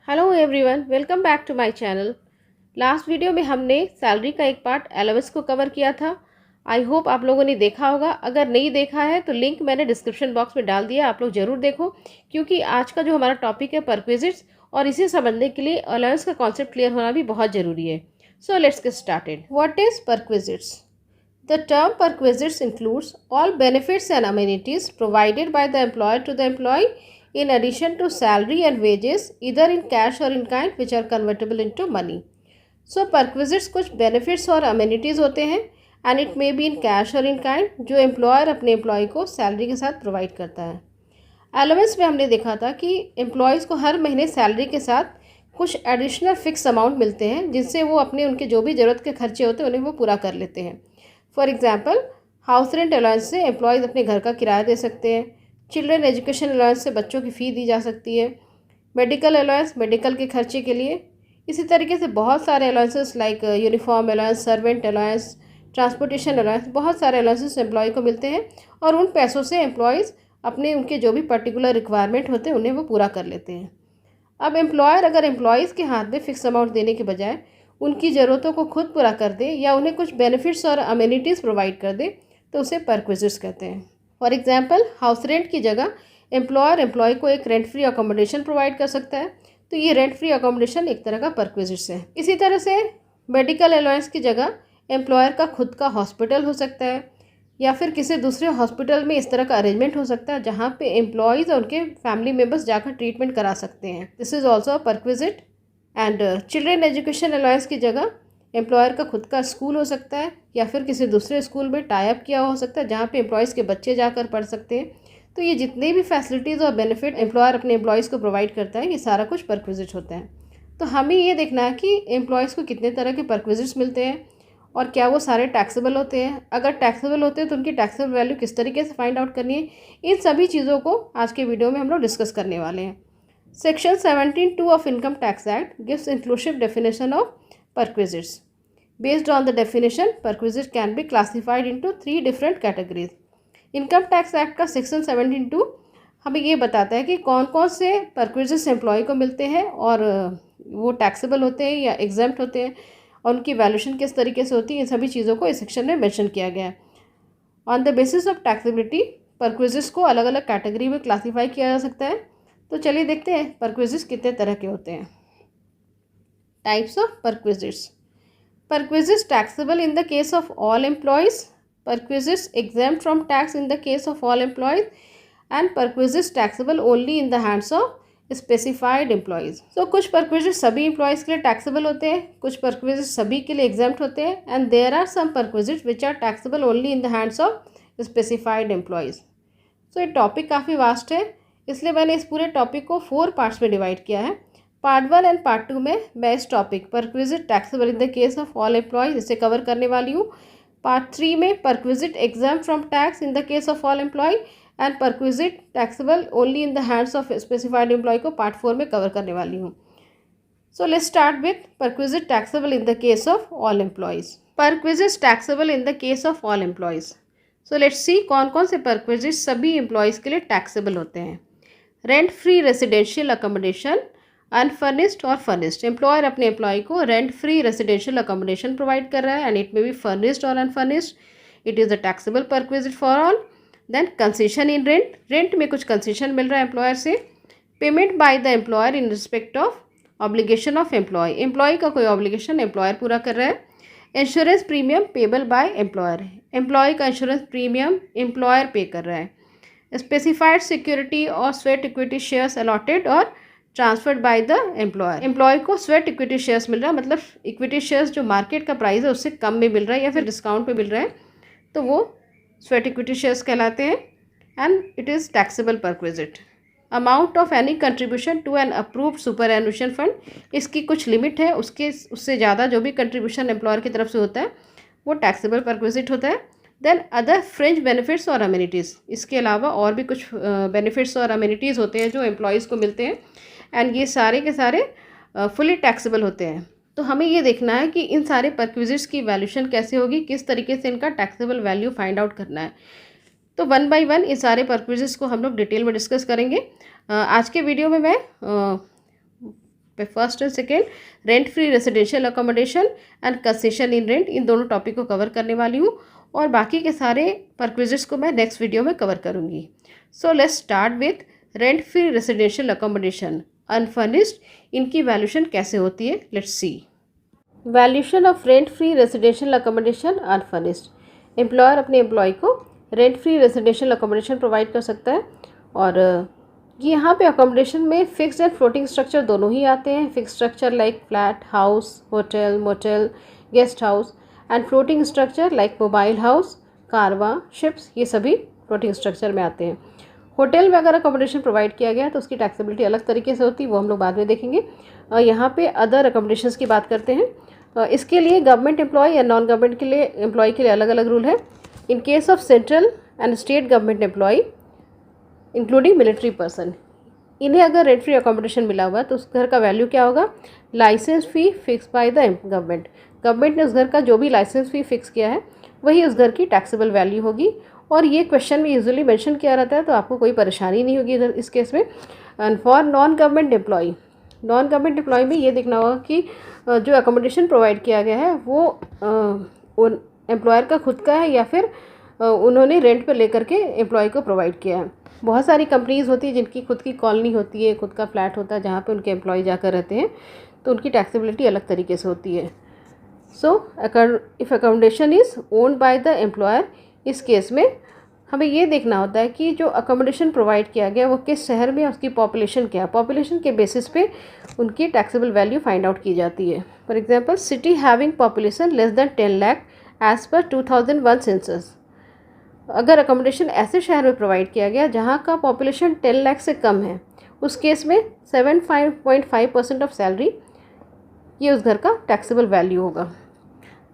Hello everyone, welcome back to my channel. Last video में हमने salary का एक पार्ट अलाउंस को कवर किया था। आई होप आप लोगों ने देखा होगा। अगर नहीं देखा है तो लिंक मैंने डिस्क्रिप्शन बॉक्स में डाल दिया, आप लोग ज़रूर देखो, क्योंकि आज का जो हमारा टॉपिक है परक्विजिट्स, और इसे समझने के लिए अलाउंस का कॉन्सेप्ट क्लियर होना भी बहुत ज़रूरी है। So let's get started. What is perquisites? The term perquisites includes all benefits and amenities provided by the employer to the employee in addition to salary and wages, either in cash or in kind, which are convertible into money. So perquisites कुछ benefits और amenities होते हैं and it may be in cash or in kind, जो employer अपने employee को salary के साथ provide करता है। अलाउंस में हमने देखा था कि एम्प्लॉयज़ को हर महीने सैलरी के साथ कुछ एडिशनल फिक्स अमाउंट मिलते हैं, जिनसे वो अपने उनके जो भी ज़रूरत के खर्चे होते हैं उन्हें वो पूरा कर लेते हैं। For example, house rent allowance से एम्प्लॉयज़ अपने घर का किराया दे सकते हैं। चिल्ड्रन एजुकेशन अलाउंस से बच्चों की फ़ी दी जा सकती है। मेडिकल अलाउंस मेडिकल के खर्चे के लिए। इसी तरीके से बहुत सारे allowances like uniform allowance, servant allowance, transportation allowance, बहुत सारे अलाउंसेस एम्प्लॉय को मिलते हैं और उन पैसों से एम्प्लॉयज़ अपने उनके जो भी पर्टिकुलर रिक्वायरमेंट होते हैं उन्हें वो पूरा कर लेते हैं। अब एम्प्लॉयर अगर एम्प्लॉयज़ के हाथ में फ़िक्स अमाउंट देने के बजाय उनकी ज़रूरतों को खुद पूरा कर दे या उन्हें कुछ बेनिफिट्स और अमेनिटीज़ प्रोवाइड कर दे तो उसे परक्विजिट्स कहते हैं। फॉर एग्जांपल, हाउस रेंट की जगह एम्प्लॉयर एम्प्लॉय को एक रेंट फ्री अकोमोडेशन प्रोवाइड कर सकता है, तो ये रेंट फ्री अकोमोडेशन एक तरह का परक्विजिट्स है। इसी तरह से मेडिकल अलाउंस की जगह एम्प्लॉयर का खुद का हॉस्पिटल हो सकता है या फिर किसी दूसरे हॉस्पिटल में इस तरह का अरेंजमेंट हो सकता है जहाँ पे एम्प्लॉयज़ और उनके फैमिली मेम्बर्स जाकर ट्रीटमेंट करा सकते हैं। This is also a perquisite. And children education allowance की जगह एम्प्लॉयर का खुद का स्कूल हो सकता है या फिर किसी दूसरे स्कूल में टाई अप किया हो सकता है जहाँ पे एम्प्लॉयज़ के बच्चे जाकर पढ़ सकते हैं। तो ये जितने भी फैसिलिटीज़ और बेनिफिट एम्प्लॉयर अपने एम्प्लॉयज़ को प्रोवाइड करता है, ये सारा कुछ परक्विजिट होता है। तो हमें ये देखना है कि एम्प्लॉयज़ को कितने तरह के परक्विजिट्स मिलते हैं और क्या वो सारे टैक्सेबल होते हैं। अगर टैक्सेबल होते हैं तो उनकी टैक्सेबल वैल्यू किस तरीके से फाइंड आउट करनी है, इन सभी चीज़ों को आज के वीडियो में हम लोग डिस्कस करने वाले हैं। Section 17(2) of Income Tax Act gives inclusive definition of perquisites. Based on the definition, perquisite can be classified into 3 different categories. Income Tax Act का Section 17(2) हमें ये बताता है कि कौन कौन से perquisites एम्प्लॉय को मिलते हैं और वो टैक्सेबल होते हैं या एग्जेम्प्ट होते हैं और उनकी वैल्यूशन किस तरीके से होती है, इन सभी चीज़ों को इस सेक्शन में मेंशन किया गया है। On the basis of taxability perquisites को अलग अलग कैटेगरी में क्लासीफाई किया जा सकता है। तो चलिए देखते हैं परक्विजिट्स कितने तरह के होते हैं। Types of perquisites. Perquisites taxable in the case of all employees, perquisites exempt from tax in the case of all employees and perquisites taxable only in the hands of specified employees. तो कुछ perquisites सभी employees के लिए taxable होते हैं, कुछ perquisites सभी के लिए एग्जेम्प्ट होते हैं, and there are some perquisites which are taxable only in the hands of specified employees. तो ये टॉपिक काफ़ी वास्ट है, इसलिए मैंने इस पूरे टॉपिक को 4 पार्ट्स में डिवाइड किया है। पार्ट 1 एंड पार्ट 2 में मैं इस topic perquisite taxable in the case of all employees इसे कवर करने वाली हूँ। पार्ट 3 में perquisite exempt from tax in the case of all employee and perquisite taxable only in the hands of specified employee को part 4 में cover करने वाली हूँ। So let's start with perquisite taxable in the case of all employees. Perquisite taxable in the case of all employees. So let's see कौन कौन से perquisite सभी employees के लिए टैक्सेबल होते हैं। Rent free residential accommodation, unfurnished और furnished. Employer अपने एम्प्लॉय को rent free residential accommodation provide कर रहा है and it may be furnished और unfurnished, it is a taxable perquisite for all. Then concession in rent, rent में कुछ concession मिल रहा है एम्प्लॉयर से। Payment by the employer in respect of obligation of employee, employee का कोई obligation employer पूरा कर रहा है। Insurance premium payable by employer, employee का इंश्योरेंस प्रीमियम एम्प्लॉयर पे कर रहा है। स्पेसिफाइड सिक्योरिटी और स्वेट इक्विटी शेयर्स अलॉटेड और transferred by the employer, employee को स्वेट इक्विटी शेयर्स मिल रहा है, मतलब इक्विटी शेयर्स जो मार्केट का प्राइस है उससे कम में मिल रहा है या फिर डिस्काउंट पे मिल रहा है, तो वो स्वेट इक्विटी शेयर्स कहलाते हैं and it is taxable perquisite. Amount of any contribution to an approved superannuation fund, इसकी कुछ लिमिट है, उससे ज़्यादा जो भी कंट्रीब्यूशन एम्प्लॉयर की तरफ से होता है वो टैक्सेबल परक्विजिट होता है। देन अदर फ्रिंज बेनिफिट्स और अमेनिटीज़, इसके अलावा और भी कुछ बेनिफिट्स और अमेनिटीज़ होते हैं जो एम्प्लॉयज़ को मिलते हैं एंड ये सारे के सारे फुली टैक्सेबल होते हैं। तो हमें ये देखना है कि इन सारे परक्विजिट्स की वैल्यूशन कैसे होगी, किस तरीके से इनका टैक्सेबल वैल्यू फाइंड आउट करना है। तो 1 बाय 1 इस सारे परक्विजिट्स को हम लोग डिटेल में डिस्कस करेंगे। आज के वीडियो में मैं पे first and second rent free residential accommodation and concession in rent, इन दोनों टॉपिक को कवर करने वाली हूँ और बाकी के सारे परक्विजिट्स को मैं नेक्स्ट वीडियो में कवर करूँगी। सो let's start with rent free residential accommodation unfurnished, इनकी वैल्यूशन कैसे होती है, let's see. Valuation of rent free residential accommodation unfurnished. Employer अपने एम्प्लॉय को rent free residential accommodation provide कर सकता है और यहाँ पे अकोमोडेशन में फिक्स्ड एंड फ्लोटिंग स्ट्रक्चर दोनों ही आते हैं। Fix structure like flat, house, hotel, motel, guest house and floating structure like mobile house, कारवा, शिप्स, ये सभी फ्लोटिंग स्ट्रक्चर में आते हैं। होटल में अगर अकोमोडेशन प्रोवाइड किया गया तो उसकी टैक्सेबिलिटी अलग तरीके से होती है, वो हम लोग बाद में देखेंगे। यहाँ पे अदर अकोमोडेशंस की बात करते हैं। इसके लिए गवर्नमेंट एम्प्लॉय या नॉन गवर्नमेंट के लिए एम्प्लॉय के लिए अलग अलग रूल है। In case of central and state government employee including military person, इन्हें अगर रेंट फ्री अकोमोडेशन मिला हुआ तो उस घर का वैल्यू क्या होगा, licence fee fix by the government. Government ने उस घर का जो भी लाइसेंस फ़ी फिक्स किया है वही उस घर की टैक्सेबल वैल्यू होगी। और ये क्वेश्चन में यूजुअली मेंशन किया रहता है, तो आपको कोई परेशानी नहीं होगी इधर इस केस में। And for non government employee में ये देखना होगा कि जो अकोमोडेशन प्रोवाइड किया गया है वो उन एम्प्लॉयर का खुद का है या फिर उन्होंने रेंट पर लेकर के एम्प्लॉय को प्रोवाइड किया है। बहुत सारी कंपनीज़ होती है जिनकी खुद की कॉलोनी होती है, खुद का फ्लैट होता है जहाँ पे उनके एम्प्लॉय जाकर रहते हैं, तो उनकी टैक्सेबिलिटी अलग तरीके से होती है। So if accommodation is owned by the employer, इस केस में हमें ये देखना होता है कि जो अकोमोडेशन प्रोवाइड किया गया वो किस शहर में, उसकी पॉपुलेशन क्या है। पॉपुलेशन के बेसिस पे उनकी टैक्सेबल वैल्यू फाइंड आउट की जाती है। For example, city having population less than 10 lakh as per 2001 census. अगर अकोमोडेशन ऐसे शहर में प्रोवाइड किया गया जहाँ का पॉपुलेशन 10 लाख से कम है, उस केस में 7.5% ऑफ सैलरी ये उस घर का टैक्सेबल वैल्यू होगा।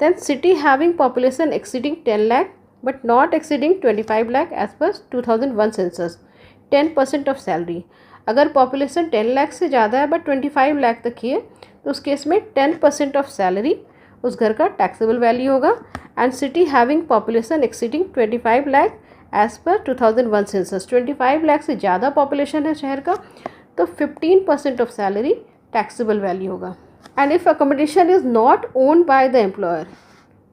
Then city having population exceeding 10 lakh but not exceeding 25 lakh as per 2001 census, 10% of salary. अगर पॉपुलेशन 10 लाख से ज़्यादा है बट 25 लाख तक ही है, तो उस केस में 10% ऑफ सैलरी उस घर का टैक्सेबल वैल्यू होगा। And city having population exceeding 25 lakh as per 2001 census, 25 lakh से ज़्यादा पॉपुलेशन है शहर का, तो 15% ऑफ सैलरी टैक्सेबल वैल्यू होगा। And if accommodation is not owned by the employer,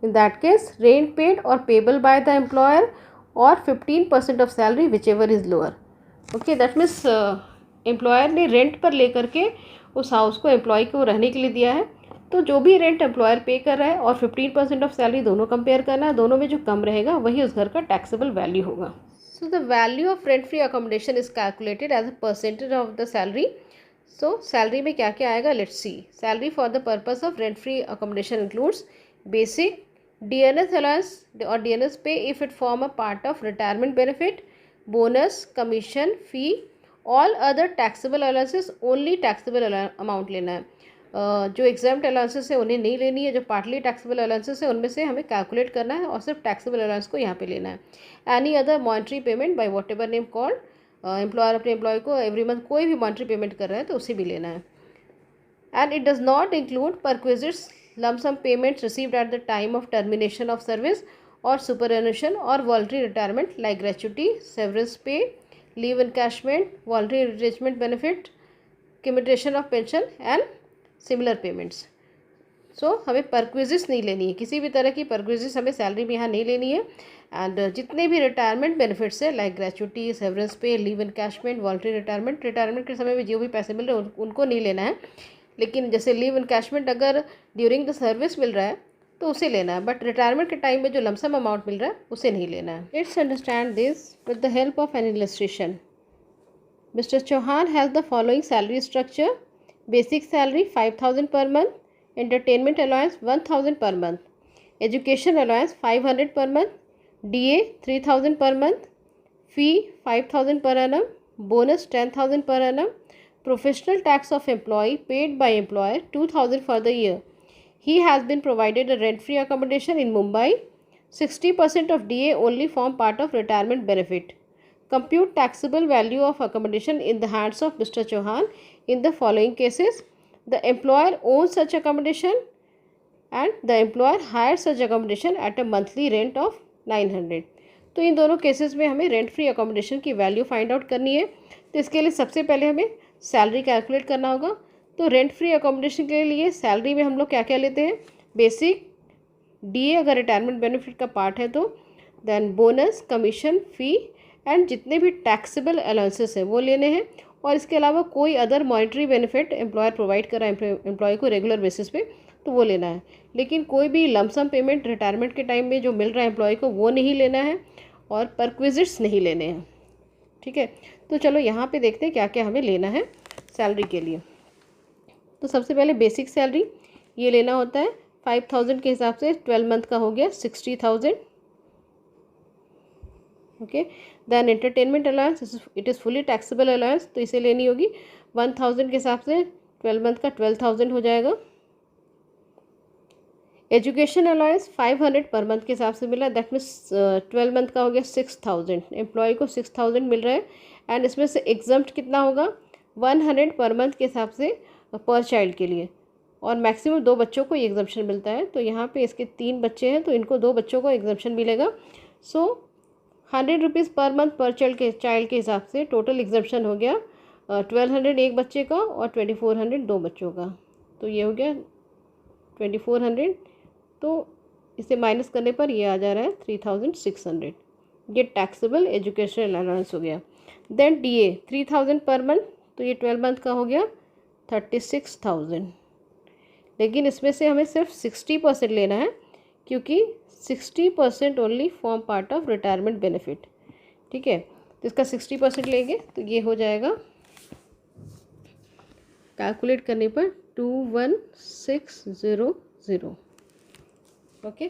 in that case rent paid or payable by the employer or 15% of salary whichever is lower. Okay, that means employer ने rent पर लेकर के उस house को employ को रहने के लिए दिया है, तो जो भी रेंट एम्प्लॉयर पे कर रहा है और 15% ऑफ सैलरी दोनों कंपेयर करना है, दोनों में जो कम रहेगा वही उस घर का टैक्सेबल वैल्यू होगा। So the value of rent free accommodation is calculated as a percentage of the salary. So salary में क्या क्या आएगा, let's see. Salary for the purpose of rent free accommodation includes basic, DNS allowance or DNS pay if it form a part of retirement benefit, bonus, commission, fee, all other taxable allowances, only taxable amount लेना है। जो exempt allowances है उन्हें नहीं लेनी है, जो partly taxable allowances है उनमें से हमें calculate करना है और सिर्फ taxable allowance को यहाँ पे लेना है। Any other monetary payment by whatever name called, employer अपने एम्प्लॉय को एवरी मंथ कोई भी monetary payment कर रहा है तो उसे भी लेना है। And it does not include perquisites, lump sum payments received at the time of termination of service or superannuation or voluntary retirement like gratuity, severance pay, leave encashment, voluntary retirement benefit, commutation of pension and similar payments. सो हमें perquisites नहीं लेनी है, किसी भी तरह की perquisites हमें salary में यहाँ नहीं लेनी है। एंड जितने भी रिटायरमेंट बेनिफिट्स है लाइक ग्रेचुटी, सेवरेंस पे, लीव एनकैशमेंट, वॉलंटरी रिटायरमेंट के समय में जो भी पैसे मिल रहे हैं उनको नहीं लेना है। लेकिन जैसे लीव एनकैशमेंट अगर ड्यूरिंग द सर्विस मिल रहा है तो उसे लेना है, बट रिटायरमेंट के टाइम में जो लमसम अमाउंट मिल रहा है उसे नहीं लेना है। Let's understand this with the help of an illustration. Mister Chauhan has the following salary structure: basic salary 5,000 per month, entertainment allowance 1,000 per month, education allowance 500 per month, DA 3,000 per month, fee 5,000 per annum, bonus 10,000 per annum, professional tax of employee paid by employer 2,000 for the year. He has been provided a rent-free accommodation in Mumbai. 60% of DA only form part of retirement benefit. Compute taxable value of accommodation in the hands of Mr. Chauhan in the following cases: the employer owns such accommodation and the employer hires such accommodation at a monthly rent of 900. तो इन दोनों cases में हमें rent free accommodation की value find out करनी है। तो इसके लिए सबसे पहले हमें सैलरी कैलकुलेट करना होगा। तो रेंट फ्री अकोमोडेशन के लिए सैलरी में हम लोग क्या क्या लेते हैं, बेसिक, डीए अगर रिटायरमेंट बेनिफिट का पार्ट है तो, then bonus, commission, fee and जितने भी टैक्सेबल अलाउंसेस हैं वो लेने हैं। और इसके अलावा कोई other monetary benefit employer provide कर रहा है एम्प्लॉय को रेगुलर बेसिस पे तो वो लेना है। लेकिन कोई भी लमसम पेमेंट रिटायरमेंट के टाइम में जो मिल रहा है एम्प्लॉय को वो नहीं लेना है, और परक्विजिट्स नहीं लेने हैं। ठीक है, तो चलो यहाँ पे देखते हैं क्या क्या हमें लेना है सैलरी के लिए। तो सबसे पहले बेसिक सैलरी ये लेना होता है 5000 के हिसाब से, 12 मंथ का हो गया 60,000। Okay, then entertainment allowance, it is fully taxable allowance, तो इसे लेनी होगी 1000 के हिसाब से, 12 मंथ का 12,000 हो जाएगा। एजुकेशन अलाउंस 500 पर मंथ के हिसाब से मिला, दैट मीन्स 12 मंथ का हो गया 6000, एम्प्लॉय को 6000 मिल रहा है। एंड इसमें से एग्जम्प्ट कितना होगा, 100 पर मंथ के हिसाब से पर चाइल्ड के लिए, और मैक्सिमम 2 बच्चों को एग्जम्पशन मिलता है। तो यहाँ पे इसके 3 बच्चे हैं तो इनको 2 बच्चों को एग्जम्पशन मिलेगा। सो 100 रुपीज़ पर मंथ पर चाइल्ड के हिसाब से टोटल एग्जम्पशन हो गया 1200 एक बच्चे का और 2400 2 बच्चों का, तो ये हो गया 2400। तो इसे माइनस करने पर ये आ जा रहा है 3600, ये टैक्सेबल एजुकेशनल अलाउंस हो गया। देन डीए 3000 पर मंथ, तो ये 12 मंथ का हो गया 36,000। लेकिन इसमें से हमें सिर्फ 60% लेना है, क्योंकि 60% only form part of retirement benefit. ठीक है, तो इसका 60% लेंगे तो ये हो जाएगा कैलकुलेट करने पर 21,600। ओके,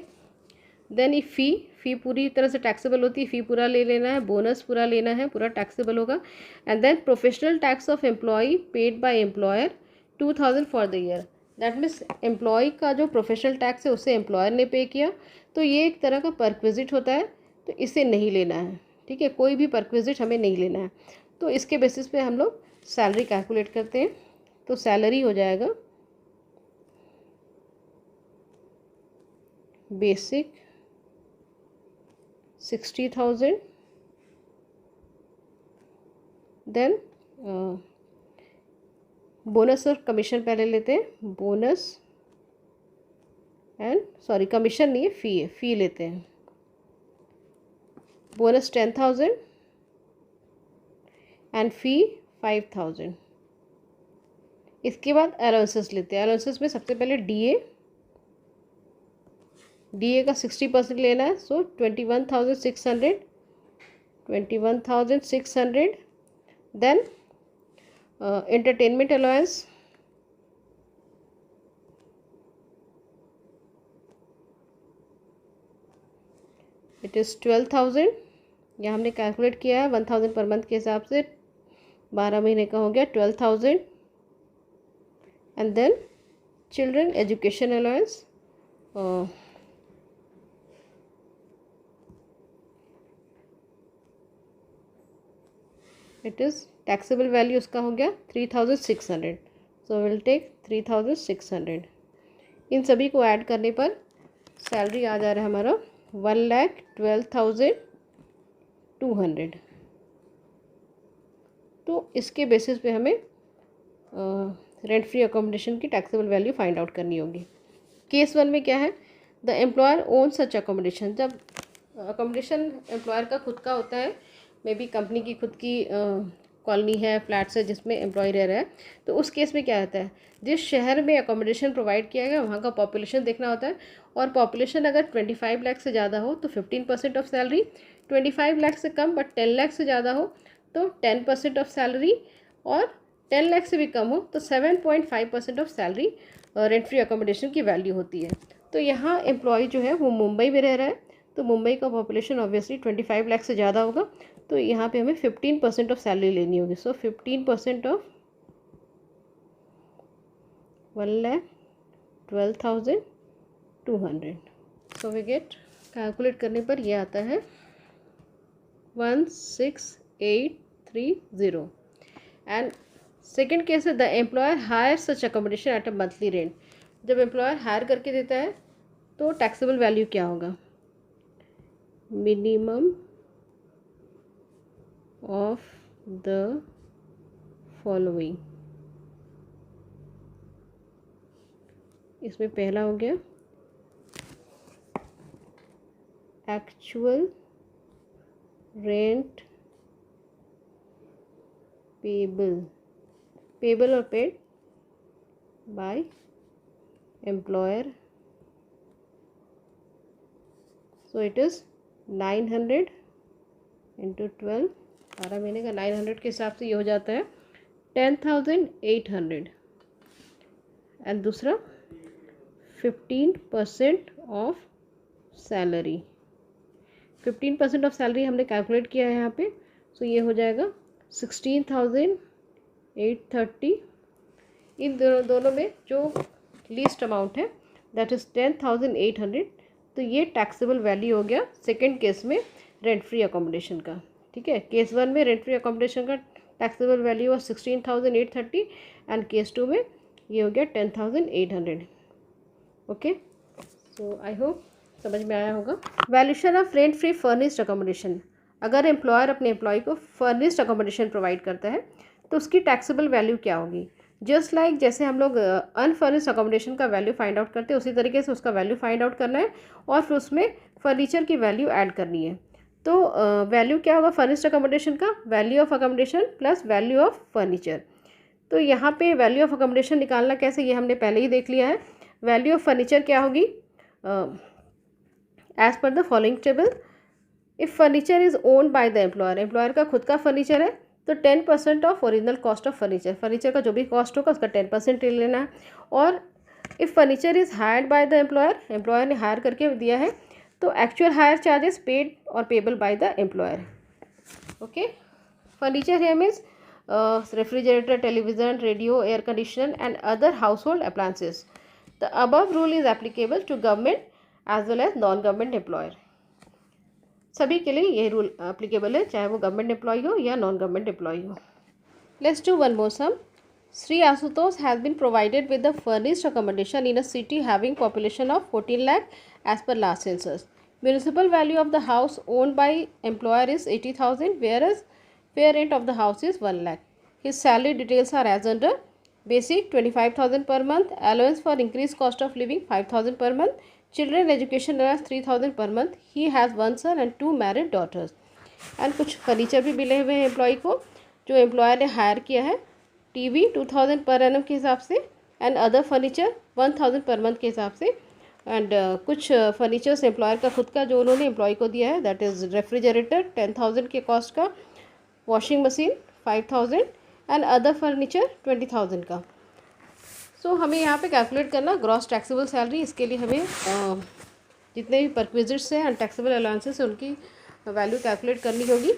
देन ये फ़ी पूरी तरह से टैक्सेबल होती है, फ़ी पूरा ले लेना है, बोनस पूरा लेना है, पूरा टैक्सेबल होगा। And then professional tax of employee paid by employer 2000 for the year, that means employee का जो प्रोफेशनल टैक्स है उसे एम्प्लॉयर ने पे किया, तो ये एक तरह का परक्विजिट होता है, तो इसे नहीं लेना है। ठीक है, कोई भी परक्विजिट हमें नहीं लेना है। तो इसके बेसिस पे हम लोग सैलरी कैलकुलेट करते हैं। तो सैलरी हो जाएगा बेसिक 60,000, देन बोनस और कमीशन पहले लेते हैं, बोनस एंड सॉरी कमीशन नहीं है, फ़ी है, फ़ी लेते हैं। बोनस 10,000 एंड फ़ी 5,000। इसके बाद अलाउंसेस लेते हैं। अलाउंसेस में सबसे पहले डीए का 60% लेना है, so 21,600। Then entertainment allowance, it is 12,000। यहाँ हमने कैलकुलेट किया है 1000 पर मंथ के हिसाब से, 12 महीने का हो गया 12,000। And then children education allowance, it is taxable value उसका हो गया 3600, सो विल टेक 3600। इन सभी को ऐड करने पर सैलरी आ जा रहा है हमारा 1,12,200। तो इसके बेसिस पे हमें रेंट फ्री अकोमोडेशन की टैक्सेबल वैल्यू फाइंड आउट करनी होगी। केस 1 में क्या है, the employer own such accommodation, जब अकोमोडेशन एम्प्लॉयर का खुद का होता है, मे बी कंपनी की खुद की कॉलोनी है, फ्लैट्स है जिसमें एम्प्लॉय रह रहा है, तो उस केस में क्या होता है, जिस शहर में अकोमोडेशन प्रोवाइड किया गया वहाँ का पॉपुलेशन देखना होता है, और पॉपुलेशन अगर 25 लाख से ज़्यादा हो तो 15% ऑफ सैलरी, 25 लाख से कम बट 10 लाख से ज़्यादा हो तो 10% ऑफ सैलरी, और 10 लाख से भी कम हो तो 7.5% of salary rent free accommodation की वैल्यू होती है। तो यहाँ एम्प्लॉय जो है वो मुंबई में रह रहा है, तो मुंबई का पॉपुलेशन ऑब्वियसली 25 लाख से ज़्यादा होगा, तो यहाँ पे हमें 15% ऑफ सैलरी लेनी होगी। So 15% of 1,12,200, so we get, calculate करने पर ये आता है 16,830। एंड सेकेंड केस है, the employer hire such accommodation at a monthly rent, जब एम्प्लॉयर हायर करके देता है तो टैक्सेबल वैल्यू क्या होगा, मिनिमम ऑफ द फॉलोइंग, इसमें पहला हो गया एक्चुअल रेंट पेबल और paid by employer, so it is 900 into 12, 12 महीने का 900 के हिसाब से ये हो जाता है 10,800। एंड दूसरा 15% ऑफ सैलरी, 15% ऑफ सैलरी हमने कैलकुलेट किया है यहाँ पे, सो ये हो जाएगा 16,830। इन दोनों में जो लीस्ट अमाउंट है दैट इज़ 10,800, तो ये टैक्सेबल वैल्यू हो गया सेकंड केस में रेंट फ्री अकोमोडेशन का। ठीक है, केस 1 में रेंट फ्री अकोमोडेशन का टैक्सेबल वैल्यू और 16,830 एंड केस 2 में ये हो गया 10,800। ओके, सो आई होप समझ में आया होगा। Valuation of rent free furnished accommodation, अगर एम्प्लॉयर अपने एम्प्लॉय को फर्निश्ड अकोमोडेशन प्रोवाइड करता है तो उसकी टैक्सेबल वैल्यू क्या होगी। जस्ट लाइक जैसे हम लोग अनफर्निश्ड अकोमोडेशन का वैल्यू फाइंड आउट करते हैं, उसी तरीके से उसका वैल्यू फाइंड आउट करना है और फिर उसमें फर्नीचर की वैल्यू ऐड करनी है। तो वैल्यू क्या होगा फर्निश्ड अकोमोडेशन का, value of accommodation plus value of furniture. तो यहाँ पे वैल्यू ऑफ अकोमोडेशन निकालना कैसे, ये हमने पहले ही देख लिया है। वैल्यू ऑफ फर्नीचर क्या होगी, as per the following table. If furniture is owned by the employer, employer का खुद का फर्नीचर है तो 10% of original cost of furniture, furniture का जो भी कॉस्ट होगा उसका 10% ले लेना है। और if furniture is hired by the employer, employer ने हायर करके दिया है तो एक्चुअल हायर चार्जेस पेड और payable by the employer. Okay, furniture here means refrigerator, television, radio, air conditioner and other household appliances. The above rule is applicable to government as well as non-government employer. सभी के लिए ये rule applicable है, चाहे वो government employee हो या non government employee हो। Let's do one more sum. Sri Asutosh has been provided with the furnished accommodation in a city having population of 14 lakh as per last census. Municipal value of the house owned by employer is 80,000, whereas fair rent of the house is 1 lakh. His salary details are as under: basic 25,000 per month, allowance for increased cost of living 5,000 per month, children education allowance 3,000 per month. He has one son and 2 married daughters. And कुछ furniture भी मिले हुए हैं employ को जो employer ने higher किया है। टीवी 2,000 पर एनम के हिसाब से and other furniture 1,000 per month के हिसाब से। एंड कुछ फर्नीचर्स एम्प्लॉयर का खुद का जो उन्होंने एम्प्लॉय को दिया है दैट इज़ रेफ्रिजरेटर 10,000 के कॉस्ट का, washing machine 5,000 and other furniture 20,000 का। सो हमें यहाँ पे कैलकुलेट करना ग्रॉस टैक्सेबल सैलरी। इसके लिए हमें जितने भी परक्विजिट्स हैं एंड टैक्सेबल अलाउंसेस हैं उनकी वैल्यू कैलकुलेट करनी होगी।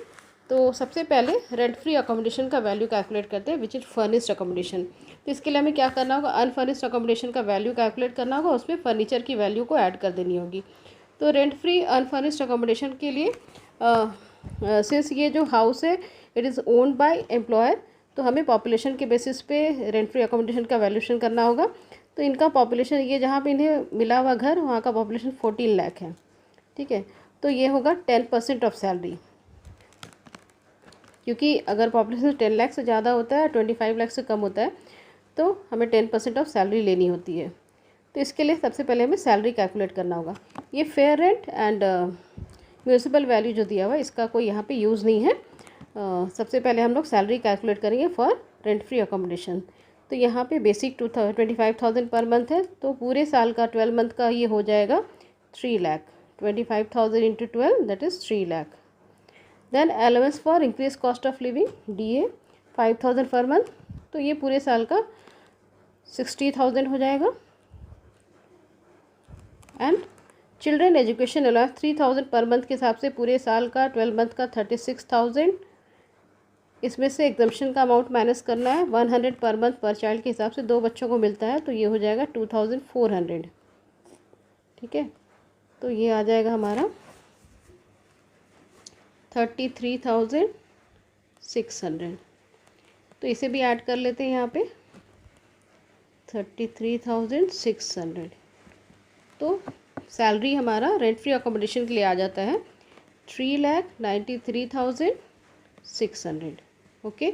तो सबसे पहले रेंट फ्री अकोमोडेशन का वैल्यू कैलकुलेट करते हैं विच इज़ फर्निश्ड अकोमोडेशन। तो इसके लिए हमें क्या करना होगा, अनफर्निश्ड अकोमोडेशन का वैल्यू कैलकुलेट करना होगा, उसमें फर्नीचर की वैल्यू को ऐड कर देनी होगी। तो रेंट फ्री अनफर्निश्ड अकोमोडेशन के लिए सिंस ये जो हाउस है it is owned by employer, तो हमें पॉपुलेशन के बेसिस पे रेंट फ्री अकोमोडेशन का वैल्यूएशन करना होगा। तो इनका पॉपुलेशन ये जहाँ पे इन्हें मिला हुआ घर वहाँ का पॉपुलेशन 14 लाख है। ठीक है, तो ये होगा 10% ऑफ सैलरी, क्योंकि अगर पॉपुलेशन 10 लाख से ज़्यादा होता है 25 लाख से कम होता है तो हमें 10% ऑफ सैलरी लेनी होती है। तो इसके लिए सबसे पहले हमें सैलरी कैलकुलेट करना होगा। ये fair rent and municipal value जो दिया हुआ है इसका कोई यहाँ पे यूज़ नहीं है। सबसे पहले हम लोग सैलरी कैलकुलेट करेंगे फॉर रेंट फ्री अकोमोडेशन। तो यहाँ पे बेसिक 25,000 पर मंथ है, तो पूरे साल का 12 मंथ का ये हो जाएगा 3 lakh. 25,000 into 12 that is 3 lakh. Then allowance for increase cost of living DA 5,000 per month, तो ये पूरे साल का 60,000 हो जाएगा। And children education allowance 3,000 per month के हिसाब से पूरे साल का 12 मंथ का 36,000। इसमें से एग्जम्पशन का अमाउंट माइनस करना है, 100 पर मंथ पर चाइल्ड के हिसाब से 2 बच्चों को मिलता है, तो ये हो जाएगा 2,400। ठीक है, तो ये आ जाएगा हमारा 33,600। तो इसे भी ऐड कर लेते हैं यहाँ पे 33,600। तो सैलरी हमारा रेंट फ्री अकोमोडेशन के लिए आ जाता है 3,93,600। ओके,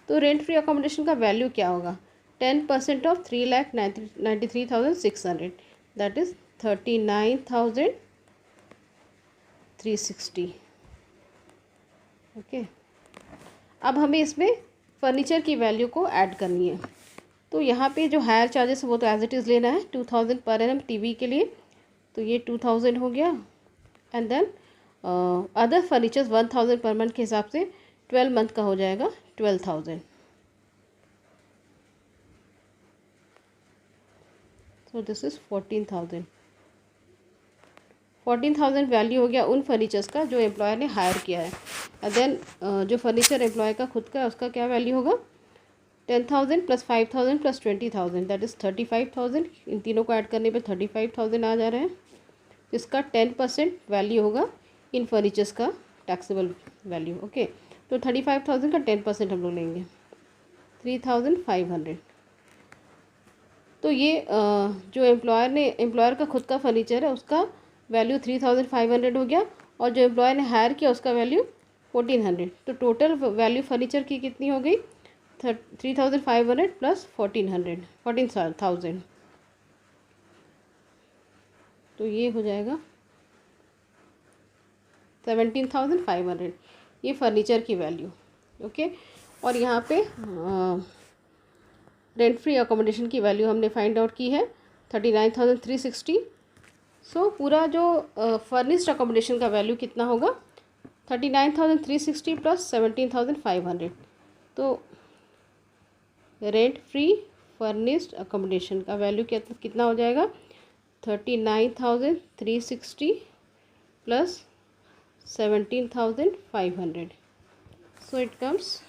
तो रेंट फ्री अकोमोडेशन का वैल्यू क्या होगा, 10% of 3,93,600, that is 39,360. ओके, अब हमें इसमें फर्नीचर की वैल्यू को ऐड करनी है। तो यहाँ पे जो हायर चार्जेस वो तो एज इट इज़ लेना है 2000 पर एनम टीवी के लिए, तो ये 2000 हो गया। And then other furnitures 1000 per month के हिसाब से 12 मंथ का हो जाएगा 12,000। सो दिस इज़ 14,000 वैल्यू हो गया उन फर्नीचर्स का जो एम्प्लॉयर ने हायर किया है। एंड देन जो फर्नीचर एम्प्लॉय का खुद का उसका क्या वैल्यू होगा, 10,000 प्लस 5,000 प्लस 20,000, दैट इज़ 35,000। इन तीनों को ऐड करने पे 35,000 आ जा रहे हैं। इसका 10% वैल्यू होगा इन फर्नीचर्स का टैक्सेबल वैल्यू। ओके, तो 35,000 का 10% हम लोग लेंगे 3,500। तो ये जो एम्प्लॉयर का खुद का फर्नीचर है उसका वैल्यू 3,500 हो गया, और जो एम्प्लॉयर ने हायर किया उसका वैल्यू 1,400। तो टोटल वैल्यू फर्नीचर की कितनी हो गई, 3,500 प्लस 14,000। तो ये हो जाएगा 17,500, ये फर्नीचर की वैल्यू। ओके, और यहाँ पे रेंट फ्री अकोमोडेशन की वैल्यू हमने फाइंड आउट की है 39,360। सो पूरा जो फर्निश्ड अकोमोडेशन का वैल्यू कितना होगा, 39,360 प्लस 17,500। तो रेंट फ्री फर्निश्ड अकोमोडेशन का वैल्यू कितना हो जाएगा, 39,360 plus 17,500। So it comes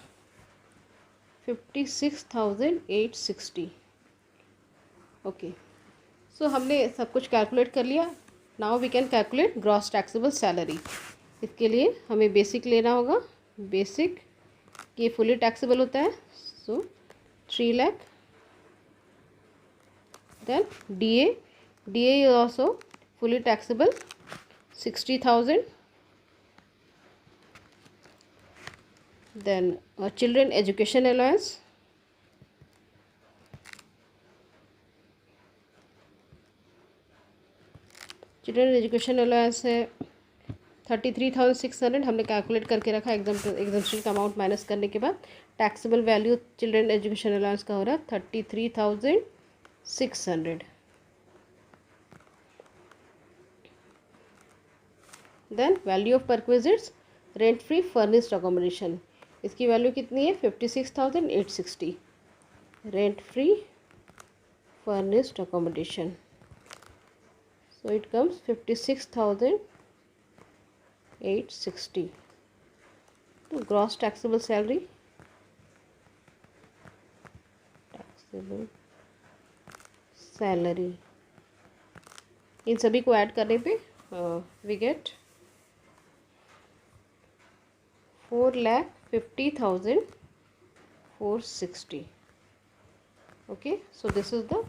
56,860। Okay, so हमने सब कुछ कैलकुलेट कर लिया। Now we can calculate gross taxable salary. इसके लिए हमें बेसिक लेना होगा। बेसिक ये फुली टैक्सेबल होता है, so 3 lakh. Then DA is also fully taxable, 60,000. Then children education allowance, है 33,600। हमने कैलकुलेट करके रखा एग्जम्पशन का अमाउंट माइनस करने के बाद। Taxable value children education allowance का हो रहा है 33,600। Then value of perquisites rent free furnished accommodation, इसकी वैल्यू कितनी है, 56,860। Rent free furnished accommodation, so it comes 56,860। तो ग्रॉस टैक्सेबल सैलरी इन सभी को ऐड करने पे we get 4,50,460. Okay, so this is the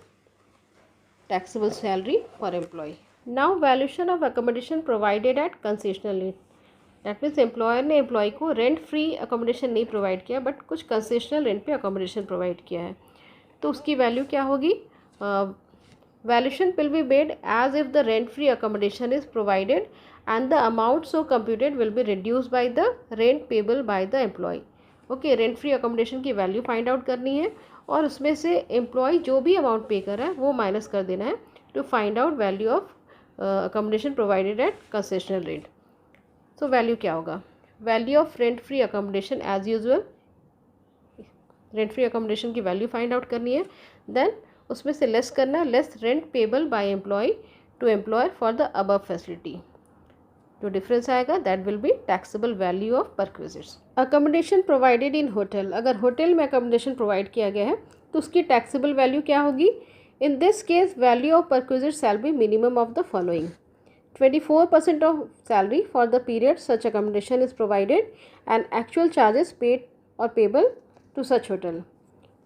taxable salary for employee. Now valuation of accommodation provided at concessional rate. That means employer ने employee को rent free accommodation नहीं provide किया, but कुछ concessional rent पे accommodation provide किया है, तो उसकी value क्या होगी, valuation will be made as if the rent free accommodation is provided and the amount so computed will be reduced by the rent payable by the employee. Okay, rent free accommodation की value find out करनी है, और उसमें से employee जो भी amount पे कर रहा है वो minus कर देना है to find out value of accommodation provided at concessional rate. So value क्या होगा, value of rent free accommodation as usual, rent free accommodation की value find out करनी है, then उसमें से लेस करना है, less rent payable by employee to employer for the above facility. जो डिफरेंस आएगा that will be taxable value of perquisites. Accommodation provided in hotel, अगर होटल में अकोमोडेशन प्रोवाइड किया गया है तो उसकी टैक्सेबल वैल्यू क्या होगी, in this case value of perquisite shall be minimum of the following, 24% of salary for the period such accommodation is provided and actual charges paid और payable to such hotel.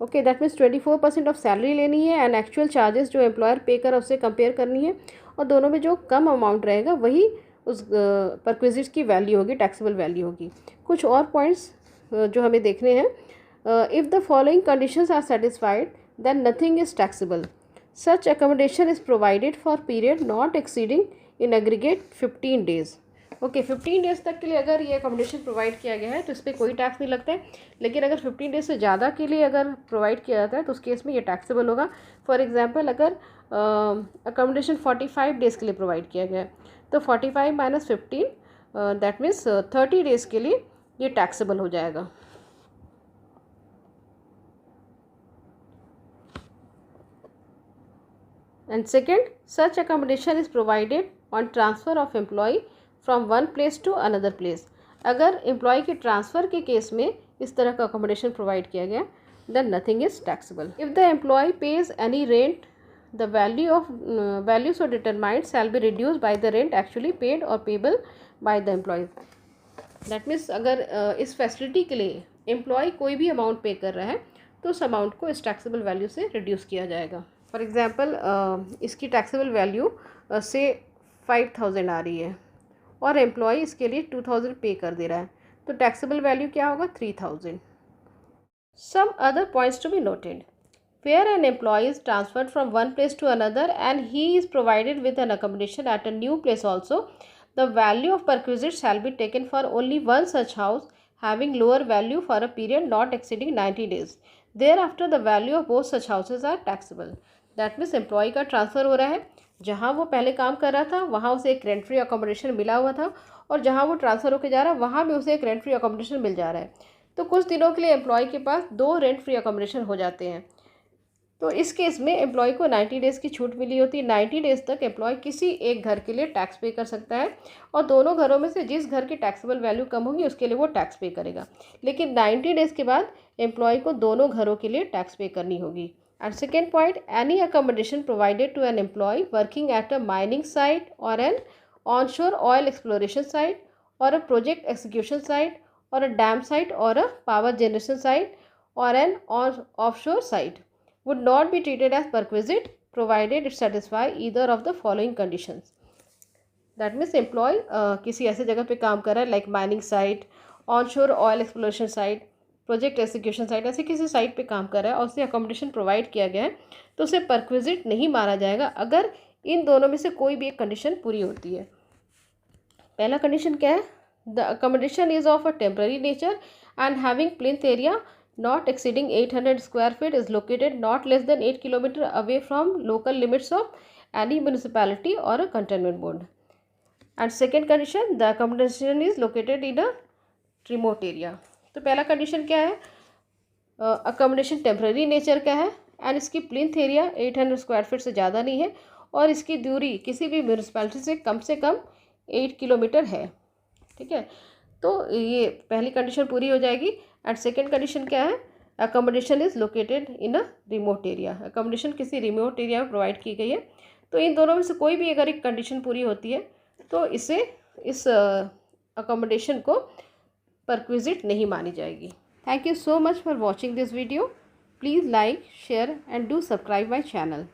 Okay, that means 24% of salary लेनी है and actual charges जो employer pay कर उससे compare करनी है, और दोनों में जो कम अमाउंट रहेगा वही उस परक्विजिट्स की वैल्यू होगी, टैक्सेबल वैल्यू होगी। कुछ और पॉइंट्स जो हमें देखने हैं, if the following conditions are satisfied then nothing is taxable. Such accommodation is provided for period not exceeding in aggregate 15 days. Okay 15 days तक के लिए अगर ये अकोमोडेशन प्रोवाइड किया गया है तो इस पर कोई टैक्स नहीं लगता है, लेकिन अगर 15 डेज से ज़्यादा के लिए अगर प्रोवाइड किया जाता है तो उस केस में ये टैक्सेबल होगा. फॉर एग्जांपल अगर अकोमोडेशन 45 डेज़ के लिए प्रोवाइड किया गया है तो 45 माइनस 15 दैट मीन्स 30 डेज़ के लिए ये टैक्सेबल हो जाएगा. And second, such accommodation is provided on transfer of employee from one place to another place. अगर एम्प्लॉय के ट्रांसफ़र के केस में इस तरह का अकोमोडेशन प्रोवाइड किया गया then nothing is taxable. If the employee pays any rent, the value so determined shall be reduced by the rent actually paid or payable by the employee. That means अगर इस facility के लिए employ कोई भी amount पे कर रहा है तो उस अमाउंट को इस टैक्सेबल वैल्यू से रिड्यूस किया जाएगा. फॉर एग्ज़ाम्पल इसकी टैक्सेबल वैल्यू से 5000 आ रही है और एम्प्लॉय इसके लिए 2000 पे कर दे रहा है तो टैक्सेबल वैल्यू क्या होगा 3000. Some other points to be noted. Where an employee is transferred from one place to another and he is provided with an accommodation at a new place also, the value of perquisite shall be taken for only one such house having lower value for a period not exceeding 90 days. Thereafter the value of both such houses are taxable. That means employee का transfer हो रहा है, जहाँ वो पहले काम कर रहा था वहाँ उसे एक रेंट फ्री अकोमोडेशन मिला हुआ था और जहाँ वो ट्रांसफ़र होकर जा रहा है वहाँ भी उसे एक रेंट फ्री अकोमोडेशन मिल जा रहा है. तो कुछ दिनों के लिए एम्प्लॉय के पास 2 रेंट फ्री अकोमोडेशन हो जाते हैं. तो इस केस में एम्प्लॉय को 90 डेज़ की छूट मिली होती है. 90 डेज़ तक एम्प्लॉय किसी एक घर के लिए टैक्स पे कर सकता है और दोनों घरों में से जिस घर की टैक्सेबल वैल्यू कम होगी उसके लिए वो टैक्स पे करेगा. लेकिन 90 डेज़ के बाद एम्प्लॉय को दोनों घरों के लिए टैक्स पे करनी होगी. And second point, any accommodation provided to an employee working at a mining site or an onshore oil exploration site or a project execution site or a dam site or a power generation site or an offshore site would not be treated as perquisite provided it satisfy either of the following conditions. That means employee किसी ऐसे जगह पे काम कर रहा है like mining site, onshore oil exploration site, project execution site, ऐसे किसी साइट पे काम कर रहा है और उसे अकोमोडेशन प्रोवाइड किया गया है तो उसे परक्विजिट नहीं माना जाएगा अगर इन दोनों में से कोई भी एक कंडीशन पूरी होती है. पहला कंडीशन क्या है? The accommodation is of a temporary nature and having plinth area not exceeding 800 square feet is located not less than 8 kilometre away from local limits of any municipality और a cantonment board. And second condition, the accommodation is located in a remote area. तो पहला condition क्या है? Accommodation temporary nature का है and इसकी plinth area 800 square feet से ज़्यादा नहीं है और इसकी दूरी किसी भी म्यूनिसिपैलिटी से कम 8 किलोमीटर है. ठीक है, तो ये पहली कंडीशन पूरी हो जाएगी. एंड सेकंड कंडीशन क्या है? Accommodation is located in a remote area. Accommodation किसी रिमोट एरिया में प्रोवाइड की गई है. तो इन दोनों में से कोई भी अगर एक कंडीशन पूरी होती है तो इसे इस अकोमोडेशन को परक्विजिट नहीं मानी जाएगी. Thank you so much for watching this video. Please like, share and do subscribe my channel.